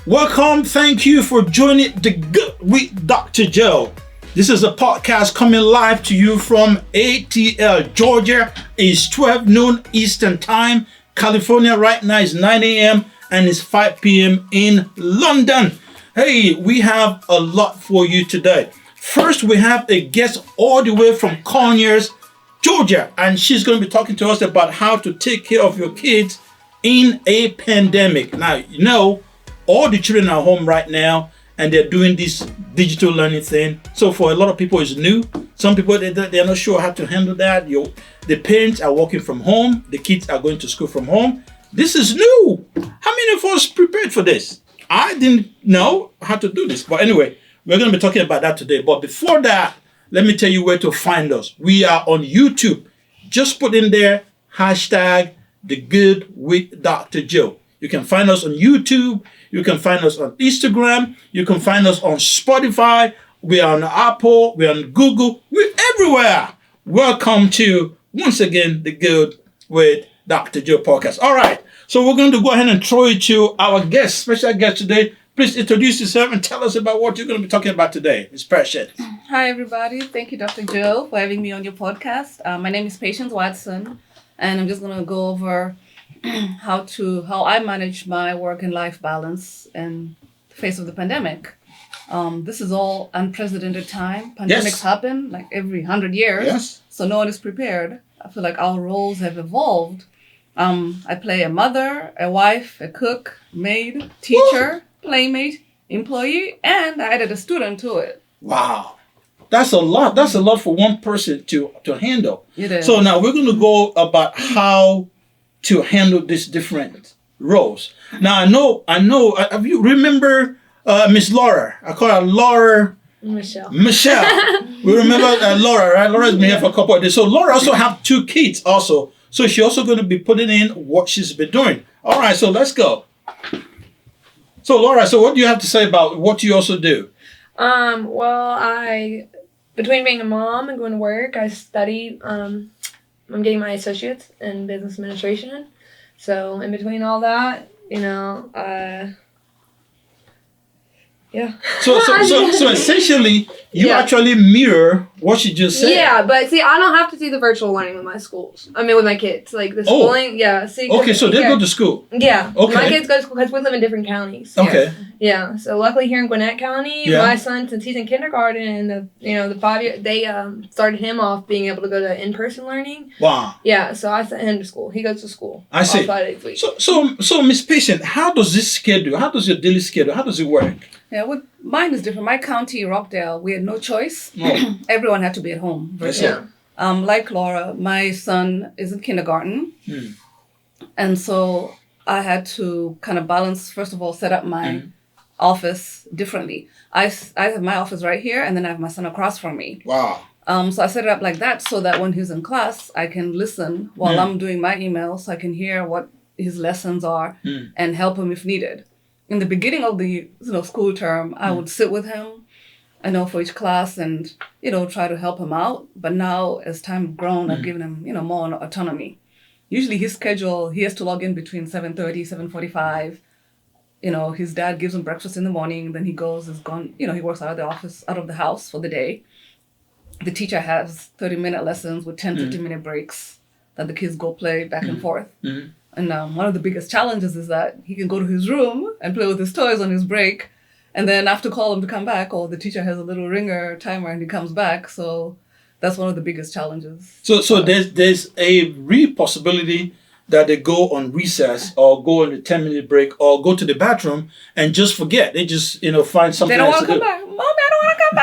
Welcome. Thank you for joining The Good with Dr. Joe. This is a podcast coming live to you from ATL, Georgia. It's 12 noon Eastern Time. California right now is 9 a.m. and it's 5 p.m. in London. Hey, we have a lot for you today. First, we have a guest all the way from Conyers, Georgia, and she's going to be talking to us about how to take care of your kids in a pandemic. Now, you know, all the children are home right now and they're doing this digital learning thing. So for a lot of people, it's new. Some people, they're not sure how to handle that. The parents are working from home. The kids are going to school from home. This is new. How many of us prepared for this? I didn't know how to do this. But anyway, we're going to be talking about that today. But before that, let me tell you where to find us. We are on YouTube. Just put in there hashtag The Good with Dr. Joe. You can find us on YouTube. You can find us on Instagram. You can find us on Spotify. We are on Apple. We're on Google. We're everywhere. Welcome to, once again, The Good with Dr. Joe podcast. All right. So we're going to go ahead and throw it to our guest, special guest today. Please introduce yourself and tell us about what you're going to be talking about today. It's Patience. Hi, everybody. Thank you, Dr. Joe, for having me on your podcast. My name is Patience Watson, and I'm just going to go over how I manage my work and life balance in the face of the pandemic. This is all unprecedented time. Pandemics happen like every 100 years, so no one is prepared. I feel like our roles have evolved. I play a mother, a wife, a cook, maid, teacher, playmate, employee, and I added a student to it. Wow. That's a lot. That's a lot for one person to handle. It is. So now we're going to go about how to handle these different roles. Now I know. Have you remember Miss Laura? I call her Laura. Michelle. We remember Laura, right? Laura's been here for a couple of days. So Laura also have 2 kids also. So she's also going to be putting in what she's been doing. All right, so let's go. So Laura, so what do you have to say about what you also do? Well, between being a mom and going to work, I study, I'm getting my associates in business administration. So in between all that, yeah. So essentially, you actually mirror what she just said. Yeah, but see, I don't have to do the virtual learning with my schools. I mean, with my kids, like the schooling. Yeah. See. Okay, so they go to school. Yeah. Okay. My kids go to school because we live in different counties. Okay. Yeah. So luckily here in Gwinnett County, my son, since he's in kindergarten, and the 5 year, they started him off being able to go to in-person learning. Wow. Yeah. So I sent him to school. He goes to school. I see. All 5 days a week. So Miss Patient, how does this schedule? How does your daily schedule? How does it work? Yeah, mine is different. My county, Rockdale, we had no choice. Oh. Everyone had to be at home. Yeah. Like Laura, my son is in kindergarten. And so I had to kind of balance, first of all, set up my office differently. I have my office right here, and then I have my son across from me. Wow. So I set it up like that so that when he's in class, I can listen while I'm doing my emails. So I can hear what his lessons are and help him if needed. In the beginning of the school term, I would sit with him, for each class and, try to help him out. But now as time grown, I've given him, more autonomy. Usually his schedule, he has to log in between 7:30, 7:45. His dad gives him breakfast in the morning, then he is gone, he works out of the house for the day. The teacher has 30-minute lessons with 10, 15-minute breaks that the kids go play back and forth. And one of the biggest challenges is that he can go to his room and play with his toys on his break, and then have to call him to come back, or the teacher has a little ringer timer and he comes back. So that's one of the biggest challenges. So there's a real possibility that they go on recess or go on a 10-minute break or go to the bathroom and just forget. They just find something. They don't want to come back. Mommy, I don't want to come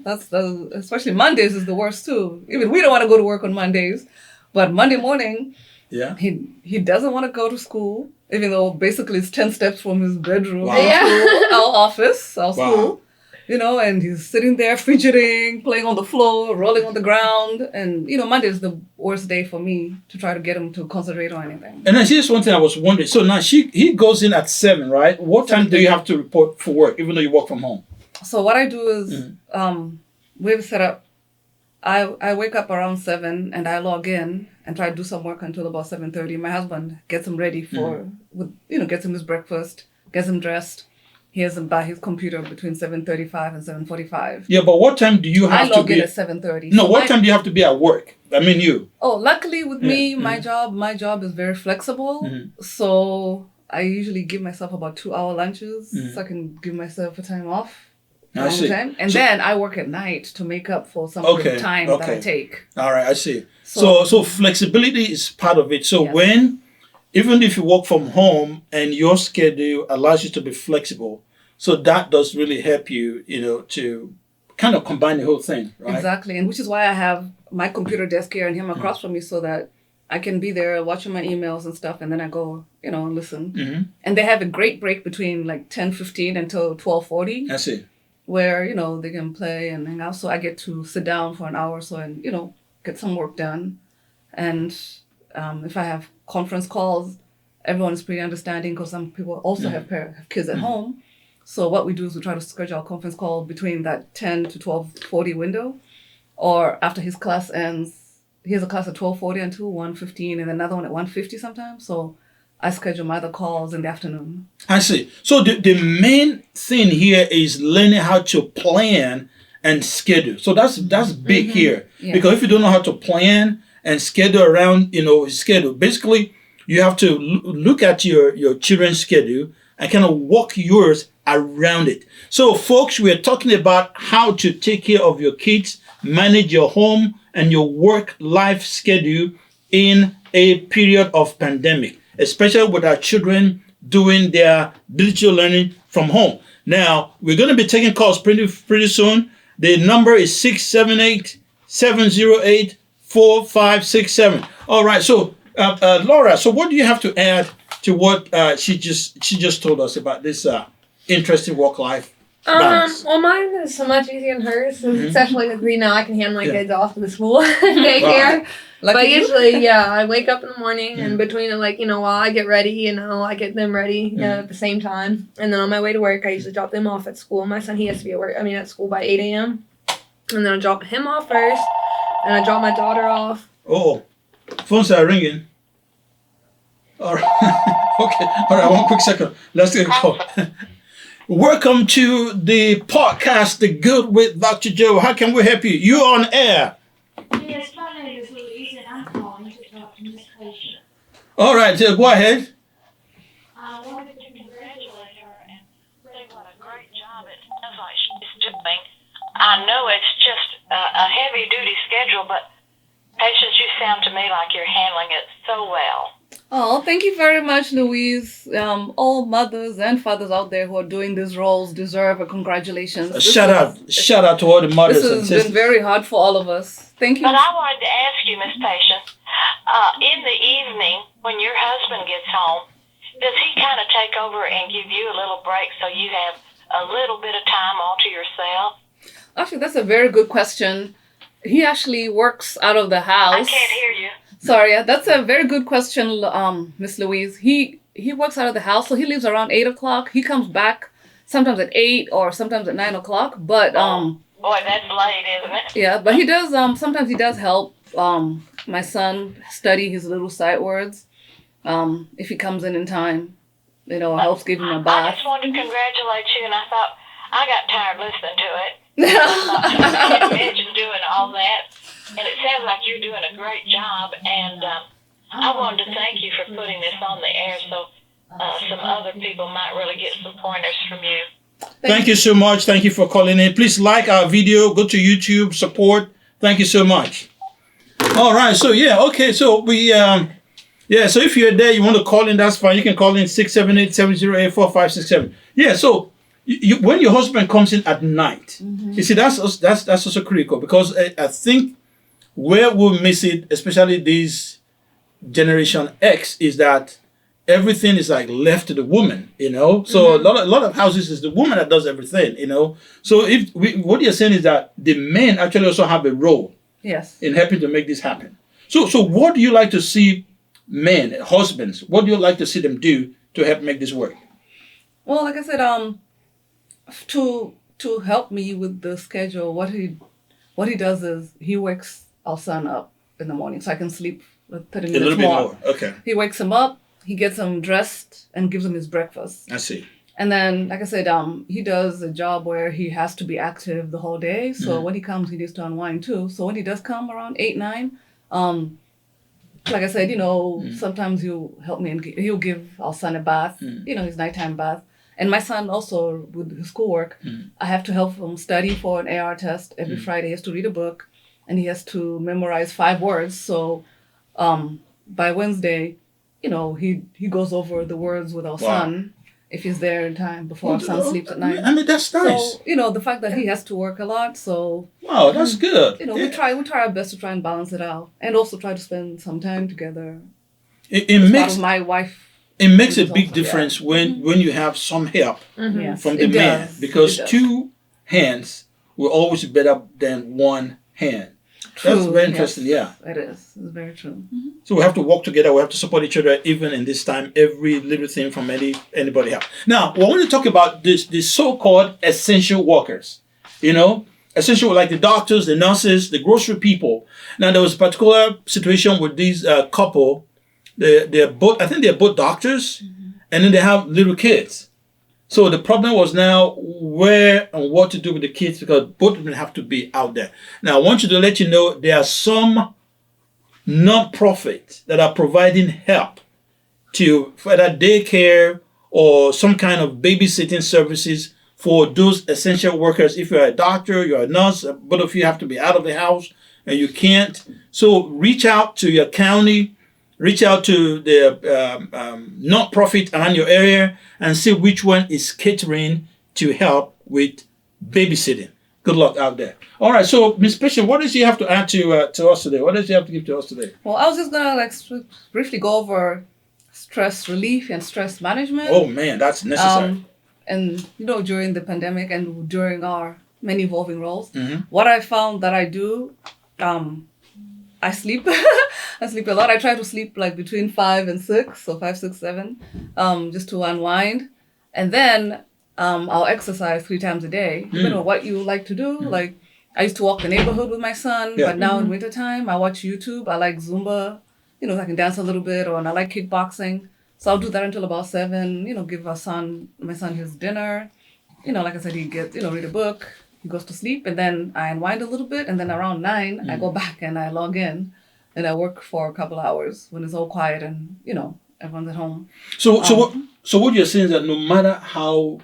back. That's especially Mondays is the worst too. Even we don't want to go to work on Mondays, but Monday morning. Yeah. He doesn't want to go to school, even though basically it's 10 steps from his bedroom to our office, our school. And he's sitting there fidgeting, playing on the floor, rolling on the ground. And, Monday is the worst day for me to try to get him to concentrate on anything. And then here's one thing I was wondering. So now he goes in at 7, right? What time do you have to report for work, even though you work from home? So what I do is we've set up, I wake up around 7 and I log in and try to do some work until about 7:30. My husband gets him ready gets him his breakfast, gets him dressed. He has him by his computer between 7:35 and 7:45. Yeah, but what time do you I have to log in be? at 7:30. No, what time do you have to be at work? I mean, you. Oh, luckily with me, Yeah. my job is very flexible. So I usually give myself about 2-hour lunches so I can give myself a time off. I All see. the time. And So- then I work at night to make up for some of the time that I take. All right, I see. So- So flexibility is part of it. So Yes. even if you work from home and your schedule allows you to be flexible, so that does really help you, to kind of combine the whole thing, right? Exactly. And which is why I have my computer desk here and him across from me so that I can be there watching my emails and stuff, and then I go, and listen. Mm-hmm. And they have a great break between like 10:15 until 12:40. I see. Where they can play and hang out, so I get to sit down for an hour or so and get some work done. And if I have conference calls, everyone is pretty understanding because some people also have kids at home. So what we do is we try to schedule a conference call between that 10 to 12:40 window, or after his class ends. He has a class at 12:40 until 1:15, and another one at 1:50 sometimes. So I schedule my other calls in the afternoon. I see. So the main thing here is learning how to plan and schedule. So that's big here. Yeah. Because if you don't know how to plan and schedule around, his schedule, basically you have to look at your children's schedule and kind of walk yours around it. So folks, we're talking about how to take care of your kids, manage your home and your work-life schedule in a period of pandemic, especially with our children doing their digital learning from home. Now, we're going to be taking calls pretty soon. The number is 678-708-4567. All right. So, Laura, so what do you have to add to what she just told us about this interesting work-life balance? Well, mine is so much easier than hers, especially with me now. I can hand my Yeah. kids off to the school daycare. Lucky But you. usually, I wake up in the morning and between while I get ready, I get them ready at the same time. And then on my way to work, I usually drop them off at school. My son, he has to be at school by 8 a.m. And then I drop him off first, and I drop my daughter off. Oh, phones are ringing. All right. Okay. All right. 1 quick second. Let's get a call. Welcome to the podcast, The Good with Dr. Joe. How can we help you? You're on air. Yes, my name is Louise, and I'm calling to talk to Miss Patient. All right. Go ahead. I wanted to congratulate her and say what a great job it sounds like she's doing. I know it's just a heavy-duty schedule, but Patience, you sound to me like you're handling it so well. Oh, thank you very much, Louise. All mothers and fathers out there who are doing these roles deserve a congratulations. Shout out to all the mothers This and has sisters. been very hard for all of us. Thank you. But I wanted to ask you, Miss Patience, in the evening when your husband gets home, does he kind of take over and give you a little break so you have a little bit of time all to yourself? Actually, that's a very good question. He actually works out of the house. I can't hear you. Sorry, that's a very good question, Miss Louise. He works out of the house, so he leaves around 8 o'clock. He comes back sometimes at 8 or sometimes at 9 o'clock. But Boy, that's late, isn't it? yeah, but he does. Sometimes he does help my son study his little sight words. If he comes in time, helps give him a I bath. just wanted to congratulate you, and I thought I got tired listening to it. I can't imagine doing all that. And it sounds like you're doing a great job, and I wanted to thank you for putting this on the air so some other people might really get some pointers from you. Thank you so much. Thank you for calling in. Please like our video. Go to YouTube. Support. Thank you so much. All right. So, okay. So, we... so if you're there, you want to call in, that's fine. You can call in 678-708-4567. Yeah, so you when your husband comes in at night, you see, that's also critical because I think where we'll miss it, especially this Generation X, is that everything is like left to the woman, So a lot of houses is the woman that does everything, So what you're saying is that the men actually also have a role Yes. in helping to make this happen. So what do you like to see men, husbands, what do you like to see them do to help make this work? Well, like I said, to help me with the schedule, what he does is he wakes our son up in the morning so I can sleep like 30 minutes A little bit more. Okay. He wakes him up, he gets him dressed and gives him his breakfast. I see. And then, like I said, he does a job where he has to be active the whole day. So when he comes, he needs to unwind too. So when he does come around 8, 9, like I said, sometimes he'll help me and he'll give our son a bath, his nighttime bath. And my son also, with his schoolwork, I have to help him study for an AR test. Every Friday he has to read a book and he has to memorize 5 words. So by Wednesday, he goes over the words with our son. If he's there in time before our son sleeps at night. I mean, that's nice. So, the fact that he has to work a lot, so... Wow, that's good. We try our best to try and balance it out. And also try to spend some time together. It makes... My wife... It makes a big difference when you have some help from the man. Because 2 hands will always be better than 1 hand. True, that's very interesting, yeah. It is. It's very true. So we have to work together. We have to support each other even in this time. Every little thing from anybody help. Now, we want to talk about the so-called essential workers. Essential like the doctors, the nurses, the grocery people. Now, there was a particular situation with these couple. They're both, I think they're both doctors, and then they have little kids. So the problem was now where and what to do with the kids because both of them have to be out there. Now, I want you to let you know there are some non-profits that are providing help to whether daycare or some kind of babysitting services for those essential workers. If you're a doctor, you're a nurse, both of you have to be out of the house and you can't. So reach out to your county. Reach out to the non-profit around your area and see which one is catering to help with babysitting. Good luck out there. All right, so Ms. Patient, what does you have to add to us today? What does you have to give to us today? Well, I was just going to briefly go over stress relief and stress management. Oh, man, that's necessary. And, during the pandemic and during our many evolving roles, what I found that I do, I sleep. I sleep a lot. I try to sleep like between 5 and 6, so 5, 6, 7, just to unwind. And then I'll exercise 3 times a day, depending on what you like to do. Like I used to walk the neighborhood with my son, but now in wintertime, I watch YouTube. I like Zumba, I can dance a little bit, and I like kickboxing. So I'll do that until about 7, give my son his dinner. Like I said, he gets, read a book. He goes to sleep, and then I unwind a little bit, and then around 9, I go back and I log in, and I work for a couple hours when it's all quiet and everyone's at home. So what you're saying is that no matter how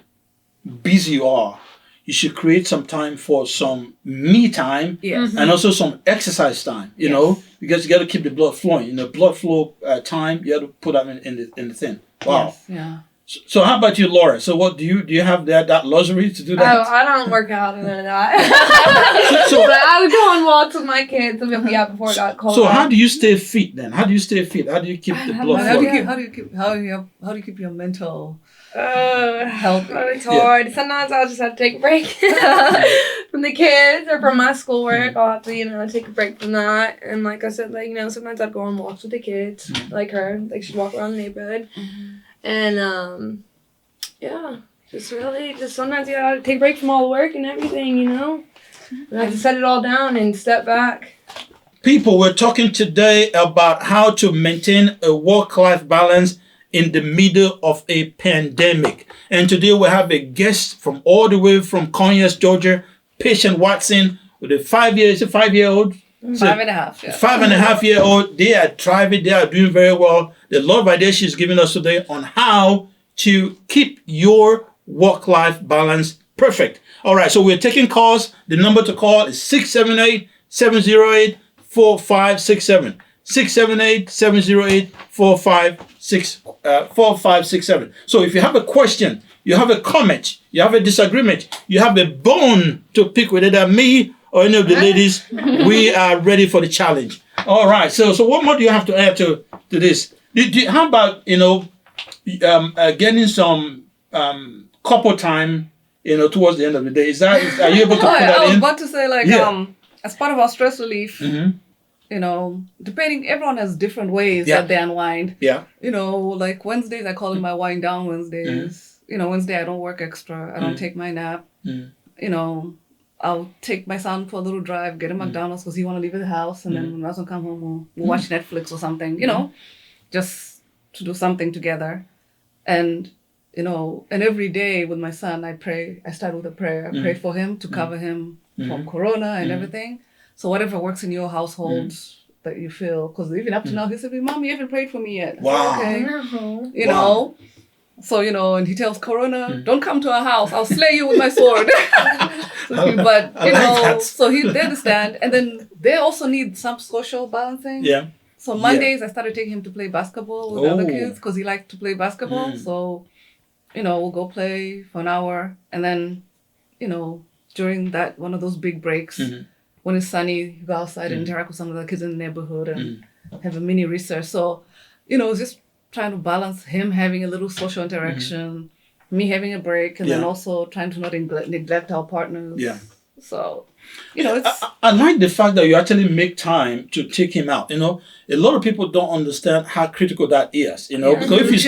busy you are, you should create some time for some me time, and also some exercise time. You know, because you got to keep the blood flowing. Blood flow time. You got to put that in the thing. Wow. Yes, yeah. So how about you, Laura? So what do you have that luxury to do that? Oh, I don't work out and none of that. So I would go on walks with my kids before it got cold. So how do you stay fit then? How do you stay fit? How do you keep the blood flowing? How do you keep your mental health? It's hard. Yeah. Sometimes I'll just have to take a break from the kids or from my schoolwork. I'll have to, take a break from that. And like I said, sometimes I'd go on walks with the kids, like her. Like she'd walk around the neighborhood. And, just sometimes you gotta take a break from all the work and everything, I have to set it all down and step back. People, we're talking today about how to maintain a work-life balance in the middle of a pandemic. And today we have a guest from all the way from Conyers, Georgia, Patient Watson, with a 5-year-old. 5.5, yeah. 5.5-year-old. They are thriving. They are doing very well. The Lord idea she's giving us today on how to keep your work-life balance perfect. All right, so we're taking calls. The number to call is 678-708-4567. 678-708-4567. So if you have a question, you have a comment, you have a disagreement, you have a bone to pick with either me or any of the ladies, we are ready for the challenge. All right. So what more do you have to add to this? How about getting some couple time towards the end of the day? Are you able to put that in? I was about to say as part of our stress relief. Depending, everyone has different ways that they unwind. Yeah. Like Wednesdays, I call it my wind down Wednesdays. Wednesday I don't work extra. I don't take my nap. I'll take my son for a little drive, get him McDonald's because he want to leave the house, and then when my husband come home, we'll watch Netflix or something. Just to do something together. And and every day with my son, I start with a prayer. I pray for him to cover him from corona and everything. So whatever works in your household that you feel, because even up to now, he said, Mom, you haven't prayed for me yet. Wow. Okay. No. You know, so, and he tells Corona, don't come to our house. I'll slay you with my sword. But, so they understand. And then they also need some social balancing. Yeah. So Mondays, I started taking him to play basketball with other kids because he liked to play basketball. So, we'll go play for an hour. And then, during that, one of those big breaks, when it's sunny, you go outside and interact with some of the kids in the neighborhood and have a mini research. So, it's just trying to balance him having a little social interaction, me having a break, and then also trying to not neglect our partners. Yeah. So, it's... I like the fact that you actually make time to take him out. A lot of people don't understand how critical that is, because if you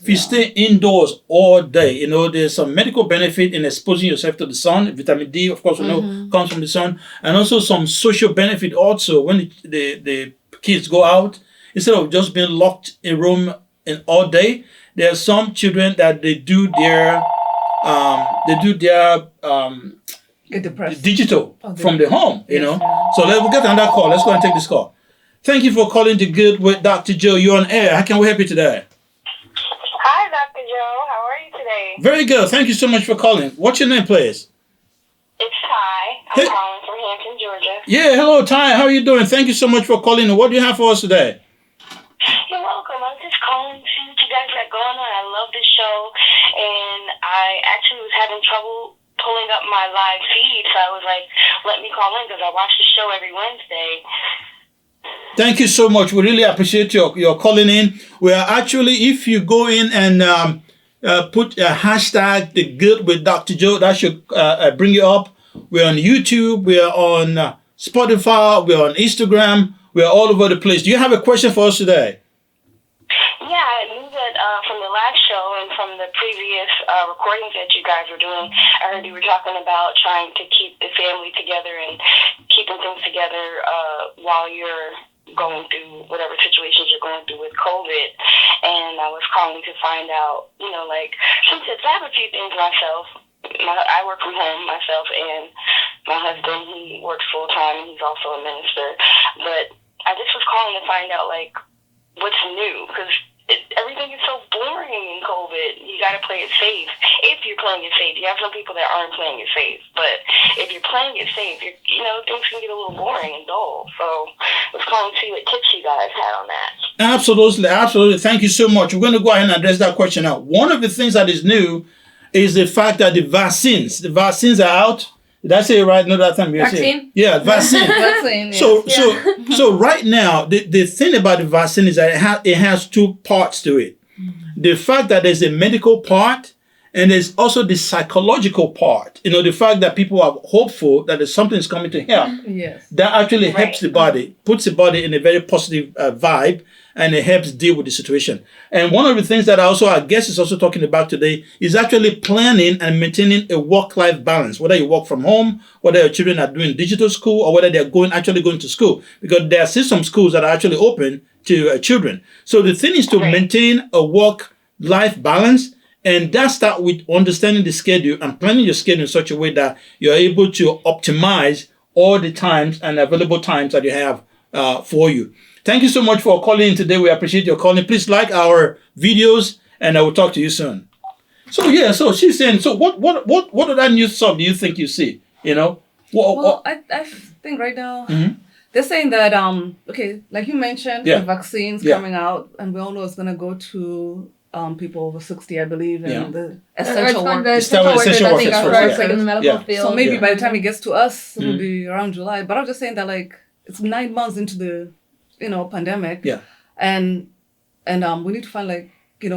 if you stay indoors all day, there's some medical benefit in exposing yourself to the sun. Vitamin D, of course, comes from the sun, and also some social benefit also when the kids go out, instead of just being locked in a room all day. There are some children that they do their get depressed. Digital from the home, So we'll get another call. Let's go and take this call. Thank you for calling The Good with Dr. Joe. You're on air. How can we help you today? Hi, Dr. Joe. How are you today? Very good. Thank you so much for calling. What's your name, please? It's Ty. I'm calling from Hampton, Georgia. Yeah, hello, Ty. How are you doing? Thank you so much for calling. What do you have for us today? You're welcome. I'm just calling to see what you guys got going on. I love this show, and I actually was having trouble pulling up my live feed, so I was like, let me call in because I watch the show every Wednesday. Thank you so much. We really appreciate your calling in. We are actually, if you go in and put a hashtag The Good with Dr. Joe, that should bring you up. We're on YouTube. We're on Spotify. We're on Instagram. We're all over the place. Do you have a question for us today? Yeah, I knew that from the last show and from the previous recordings that you guys were doing, I heard you were talking about trying to keep the family together and keeping things together while you're going through whatever situations you're going through with COVID. And I was calling to find out, some tips. I have a few things myself. I work from home myself, and my husband, he works full time, and he's also a minister. But I just was calling to find out, what's new, because everything is so boring in COVID. You got to play it safe. If you're playing it safe, you have some people that aren't playing it safe. But if you're playing it safe, things can get a little boring and dull. So I was calling to see what tips you guys had on that. Absolutely, absolutely. Thank you so much. We're going to go ahead and address that question now. One of the things that is new is the fact that the vaccines are out. Did I say it right? No, that time. Vaccine? Yeah, vaccine. Vaccine, yes. So right now, the thing about the vaccine is that it has two parts to it. The fact that there's a medical part and there's also the psychological part. The fact that people are hopeful that there's something is coming to help. Yes. That actually helps the body, puts the body in a very positive vibe, and it helps deal with the situation. And one of the things that our guest is also talking about today is actually planning and maintaining a work-life balance, whether you work from home, whether your children are doing digital school, or whether they're going to school, because there are still some schools that are actually open to children. So the thing is to maintain a work-life balance, and that starts with understanding the schedule and planning your schedule in such a way that you're able to optimize all the times and available times that you have for you. Thank you so much for calling in today. We appreciate your calling. Please like our videos, and I will talk to you soon. So she's saying, so what other new stuff do you think you see? I think right now they're saying that like you mentioned, the vaccines coming out, and we all know it's gonna go to people over 60, I believe, and the essential workers. Essential workers first, in the medical field. So maybe by the time it gets to us, it'll be around July. But I was just saying that it's 9 months into the pandemic. Yeah. And we need to find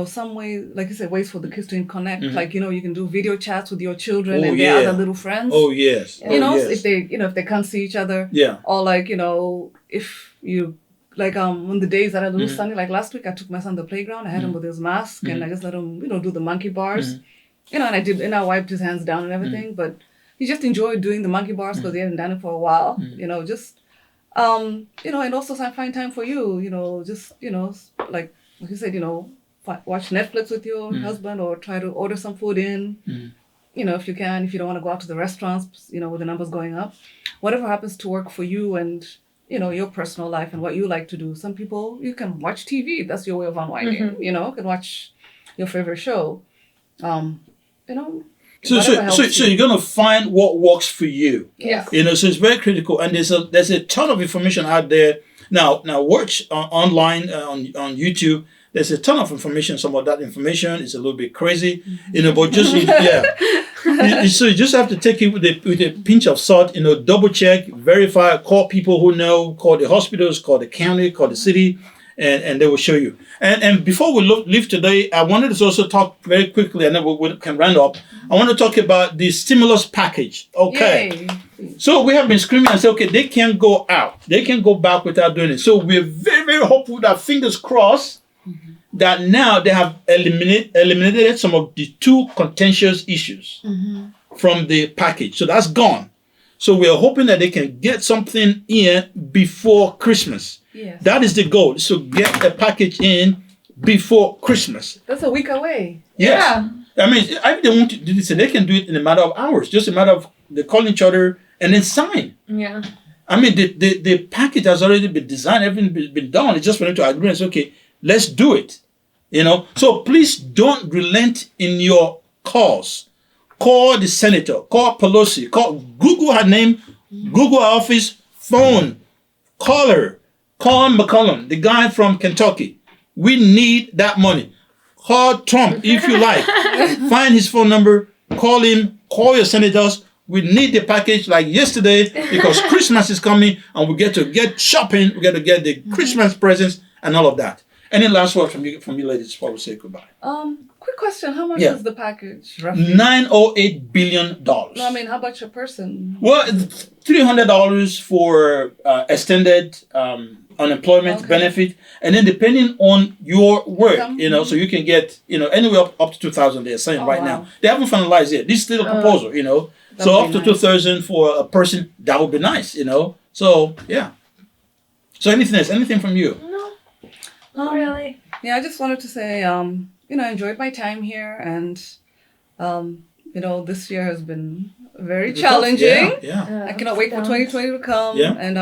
some way, like you said, ways for the kids to connect. You can do video chats with your children and their other little friends. Oh yes. If they can't see each other. Yeah. Or if you when the days that are a little sunny, like last week, I took my son to the playground. I had him with his mask, and I just let him, do the monkey bars. And I wiped his hands down and everything. But he just enjoyed doing the monkey bars because he hadn't done it for a while. And also find time for you. Like you said, watch Netflix with your husband or try to order some food in. You know, if you can, if you don't want to go out to the restaurants, you know, with the numbers going up. Whatever happens to work for you and, you know, your personal life and what you like to do. Some people, you can watch TV. That's your way of unwinding. You know, you can watch your favorite show. You know. So you're gonna find what works for you. Yeah. You know, so it's very critical, and there's a ton of information out there now. Watch online on YouTube. There's a ton of information. Some of that information is a little bit crazy, you know, but just so you just have to take it with a pinch of salt. You know, double check, verify, call people who know, call the hospitals, call the county, call the city. And they will show you. And before we leave today, I wanted to also talk very quickly, and then we can round up. I want to talk about the stimulus package. Okay. Yay. So we have been screaming and say, okay, they can't go out. They can go back without doing it. So we're very, very hopeful that, fingers crossed, that now they have eliminated some of the two contentious issues from the package. So that's gone. So we are hoping that they can get something in before Christmas. Yes. That is the goal, so get a package in before Christmas. That's a week away. Yes. Yeah. I mean, if they want to do this, they can do it in a matter of hours, just a matter of they call each other and then sign. Yeah. I mean, the package has already been designed, everything been done. It's just for them to agree and say, okay, let's do it. You know, so please don't relent in your calls. Call the senator, call Pelosi, Google her name, Google her office, phone, call her, call McCollum, the guy from Kentucky. We need that money. Call Trump if you like. Find his phone number, call him, call your senators. We need the package like yesterday because Christmas is coming and we get to get shopping, we get to get the Christmas presents and all of that. Any last word from you ladies before we say goodbye? Quick question. How much is the package, roughly? $908 billion. No, I mean, how about your person? Well, $300 for extended unemployment benefit. And then depending on your work, you know, so you can get, you know, anywhere up to 2,000 they're saying right now. They haven't finalized yet. This is still a proposal, you know. So up to 2,000 for a person, that would be nice, you know. So, yeah. So anything else? Anything from you? No. Not really. Yeah, I just wanted to say, you know, I enjoyed my time here, and you know, this year has been very challenging. Yeah. I cannot wait for 2020 to come. Yeah. And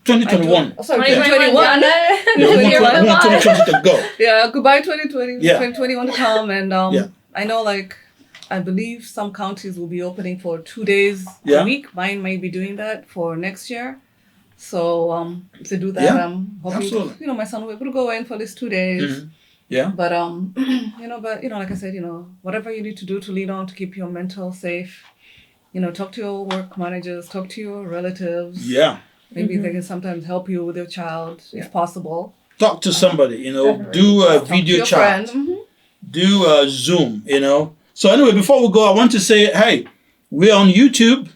2021. Sorry, 2021. 2021. We want 2020 to go. Yeah, goodbye 2020. Yeah. 2021 to come, and I know, like, I believe some counties will be opening for 2 days a week. Mine might be doing that for next year. So if they do that, I'm hoping you know, my son will be able to go in for these 2 days. Yeah. But you know, like I said, you know, whatever you need to do to lean on to keep your mental safe, you know, talk to your work managers, talk to your relatives. Yeah. Maybe they can sometimes help you with your child if possible. Talk to somebody, you know, do a video chat, do a Zoom, you know. So anyway, before we go, I want to say, hey, we're on YouTube.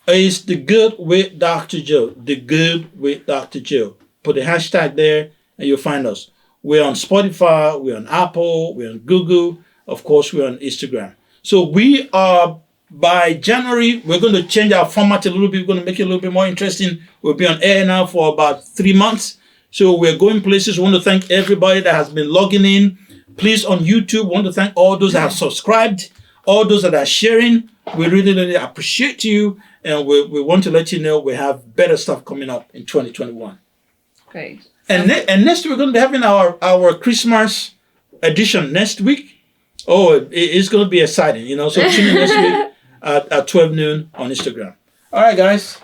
It's The Good with Dr. Joe. The Good with Dr. Joe. Put the hashtag there and you'll find us. We're on Spotify, we're on Apple, we're on Google. Of course, we're on Instagram. So we are, by January, we're going to change our format a little bit. We're going to make it a little bit more interesting. We'll be on air now for about 3 months. So we're going places. We want to thank everybody that has been logging in. Please, on YouTube, we want to thank all those that have subscribed, all those that are sharing. We really, really appreciate you. And we want to let you know we have better stuff coming up in 2021. Great. And next week, we're going to be having our Christmas edition next week. Oh, it's going to be exciting, you know. So tune in next week at 12 noon on Instagram. All right, guys.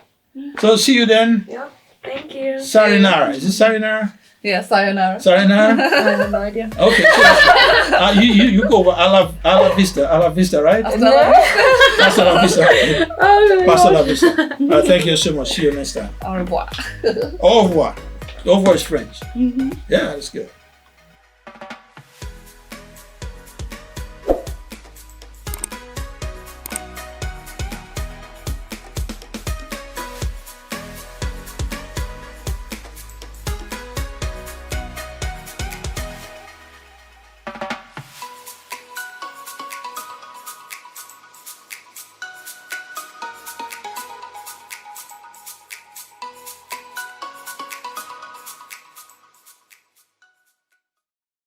So see you then. Yep. Thank you. Sayonara. Is it sayonara? Yeah, sayonara. Sayonara? I have no idea. Okay. Cool. You go over Ala Vista, right? Hasta la Vista. Hasta la Vista. Thank you so much. See you next time. Au revoir. Au revoir. Au revoir is French. Yeah, that's good.